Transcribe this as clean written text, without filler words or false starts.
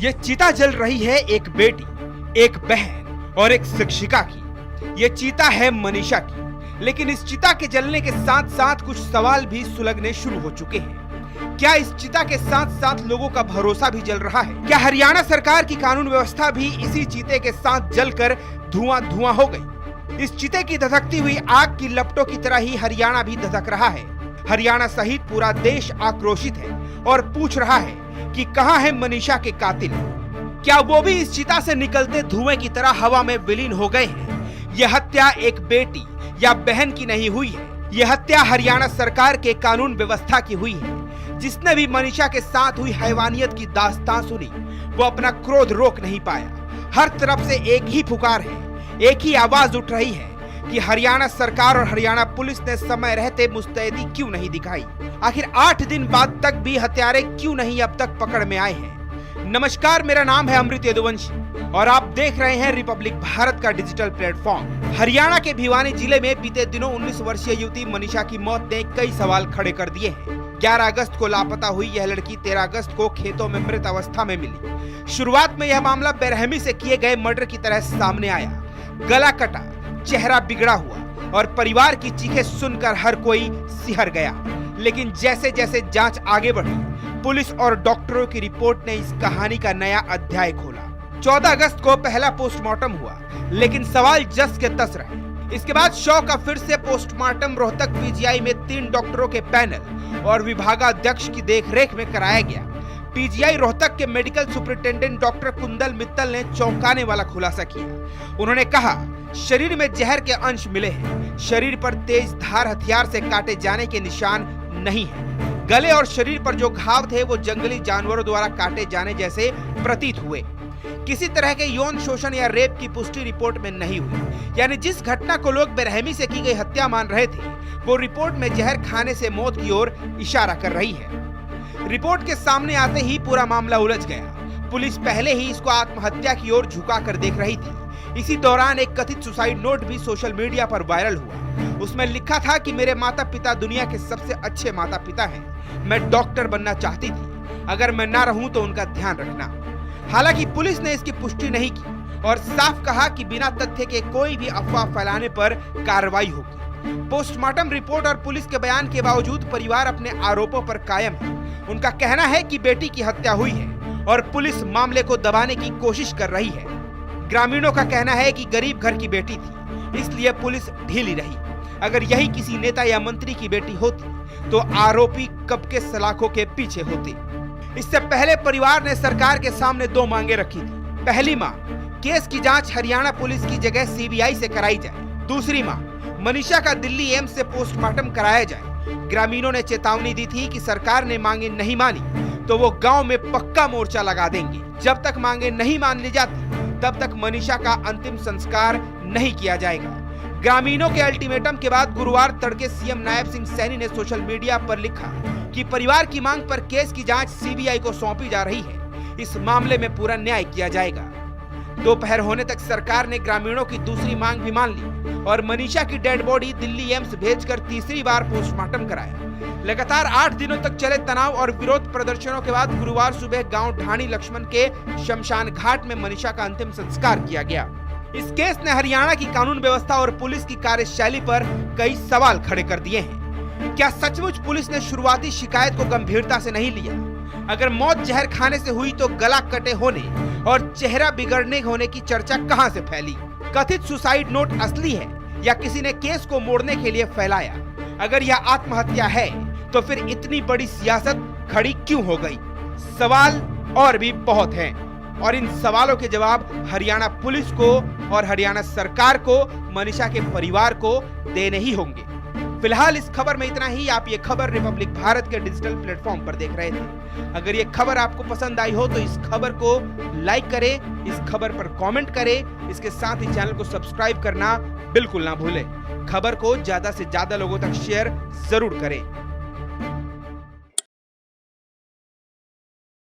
ये चिता जल रही है एक बेटी, एक बहन और एक शिक्षिका की। ये चिता है मनीषा की। लेकिन इस चिता के जलने के साथ साथ कुछ सवाल भी सुलगने शुरू हो चुके हैं। क्या इस चिता के साथ साथ लोगों का भरोसा भी जल रहा है? क्या हरियाणा सरकार की कानून व्यवस्था भी इसी चीते के साथ जलकर धुआं धुआं हो गई? इस चिते की धधकती हुई आग की लपटों की तरह ही हरियाणा भी धधक रहा है। हरियाणा सहित पूरा देश आक्रोशित है और पूछ रहा है कि कहां है मनीषा के कातिल? क्या वो भी इस चिता से निकलते धुएं की तरह हवा में विलीन हो गए हैं? यह हत्या एक बेटी या बहन की नहीं हुई है। यह हत्या हरियाणा सरकार के कानून व्यवस्था की हुई है। जिसने भी मनीषा के साथ हुई हैवानियत की दास्तान सुनी, वो अपना क्रोध रोक नहीं पाया। हर तरफ से एक ही पुकार है, एक ही आवाज उठ रही है कि हरियाणा सरकार और हरियाणा पुलिस ने समय रहते मुस्तैदी क्यों नहीं दिखाई? आखिर 8 दिन बाद तक भी हत्यारे क्यों नहीं अब तक पकड़ में आए हैं? नमस्कार, मेरा नाम है अमृत यदुवंशी और आप देख रहे हैं रिपब्लिक भारत का डिजिटल प्लेटफॉर्म। हरियाणा के भिवानी जिले में बीते दिनों 19 वर्षीय युवती मनीषा की मौत ने कई सवाल खड़े कर दिए हैं। 11 अगस्त को लापता हुई यह लड़की 13 अगस्त को खेतों में मृत अवस्था में मिली। शुरुआत में यह मामला बेरहमी से किए गए मर्डर की तरह सामने आया। गला कटा, चेहरा बिगड़ा हुआ और परिवार की चीखें सुनकर हर कोई सिहर गया। लेकिन जैसे जैसे जांच आगे बढ़ी, पुलिस और डॉक्टरों की रिपोर्ट ने इस कहानी का नया अध्याय खोला। 14 अगस्त को पहला पोस्टमार्टम हुआ, लेकिन सवाल जस के तस रहे। इसके बाद शव का फिर से पोस्टमार्टम रोहतक पीजीआई में 3 डॉक्टरों के पैनल और विभागाध्यक्ष की देखरेख में कराया गया। पीजीआई रोहतक के medical superintendent doctor Kundal Mittal ने चौंकाने वाला खुलासा किया। उन्होंने कहा, शरीर में जहर के अंश मिले हैं। शरीर पर तेज धार हथियार से काटे जाने के निशान नहीं है। गले और शरीर पर जो घाव थे वो जंगली जानवरों द्वारा काटे जाने जैसे प्रतीत हुए। किसी तरह के यौन शोषण या रेप की पुष्टि रिपोर्ट में नहीं हुई। यानी जिस घटना को लोग बेरहमी से की गई हत्या मान रहे थे, वो रिपोर्ट में जहर खाने से मौत की ओर इशारा कर रही है। रिपोर्ट के सामने आते ही पूरा मामला उलझ गया। पुलिस पहले ही इसको आत्महत्या की ओर झुका कर देख रही थी। इसी दौरान एक कथित सुसाइड नोट भी सोशल मीडिया पर वायरल हुआ। उसमें लिखा था कि मेरे माता पिता दुनिया के सबसे अच्छे माता पिता हैं। मैं डॉक्टर बनना चाहती थी। अगर मैं ना रहूं तो उनका ध्यान रखना। हालांकि पुलिस ने इसकी पुष्टि नहीं की और साफ कहा कि बिना तथ्य के कोई भी अफवाह फैलाने पर कार्रवाई होगी। पोस्टमार्टम रिपोर्ट और पुलिस के बयान के बावजूद परिवार अपने आरोपों पर कायम है। उनका कहना है कि बेटी की हत्या हुई है और पुलिस मामले को दबाने की कोशिश कर रही है। ग्रामीणों का कहना है कि गरीब घर की बेटी थी, इसलिए पुलिस ढीली रही। अगर यही किसी नेता या मंत्री की बेटी होती तो आरोपी कब के सलाखों के पीछे होते। इससे पहले परिवार ने सरकार के सामने 2 मांगे रखी थी। पहली मांग, केस की जांच हरियाणा पुलिस की जगह सीबीआई से कराई जाए। दूसरी मांग, मनीषा का दिल्ली एम्स से पोस्टमार्टम कराया जाए। ग्रामीणों ने चेतावनी दी थी कि सरकार ने मांगे नहीं मानी तो वो गांव में पक्का मोर्चा लगा देंगे। जब तक मांगे नहीं मान ली जाती तब तक मनीषा का अंतिम संस्कार नहीं किया जाएगा। ग्रामीणों के अल्टीमेटम के बाद गुरुवार तड़के सीएम नायब सिंह सैनी ने सोशल मीडिया पर लिखा कि परिवार की मांग पर केस की जांच सीबीआई को सौंपी जा रही है। इस मामले में पूरा न्याय किया जाएगा। दोपहर होने तक सरकार ने ग्रामीणों की दूसरी मांग भी मान ली और मनीषा की डेड बॉडी दिल्ली एम्स भेजकर तीसरी बार पोस्टमार्टम कराया। लगातार 8 दिनों तक चले तनाव और विरोध प्रदर्शनों के बाद गुरुवार सुबह गांव ढाणी लक्ष्मण के शमशान घाट में मनीषा का अंतिम संस्कार किया गया। इस केस ने हरियाणा की कानून व्यवस्था और पुलिस की कार्यशैली पर कई सवाल खड़े कर दिए हैं। क्या सचमुच पुलिस ने शुरुआती शिकायत को गंभीरता से नहीं लिया? अगर मौत जहर खाने से हुई तो गला कटे होने और चेहरा बिगड़ने होने की चर्चा कहां से फैली? कथित सुसाइड नोट असली है या किसी ने केस को मोड़ने के लिए फैलाया? अगर यह आत्महत्या है तो फिर इतनी बड़ी सियासत खड़ी क्यों हो गई? सवाल और भी बहुत हैं और इन सवालों के जवाब हरियाणा पुलिस को और हरियाणा सरकार को, मनीषा के परिवार को देने ही होंगे। फिलहाल इस खबर में इतना ही। आप ये खबर रिपब्लिक भारत के डिजिटल प्लेटफॉर्म पर देख रहे थे। अगर ये खबर आपको पसंद आई हो तो इस खबर को लाइक करें, इस खबर पर कमेंट करें। इसके साथ ही चैनल को सब्सक्राइब करना बिल्कुल ना भूलें। खबर को ज्यादा से ज्यादा लोगों तक शेयर जरूर करें।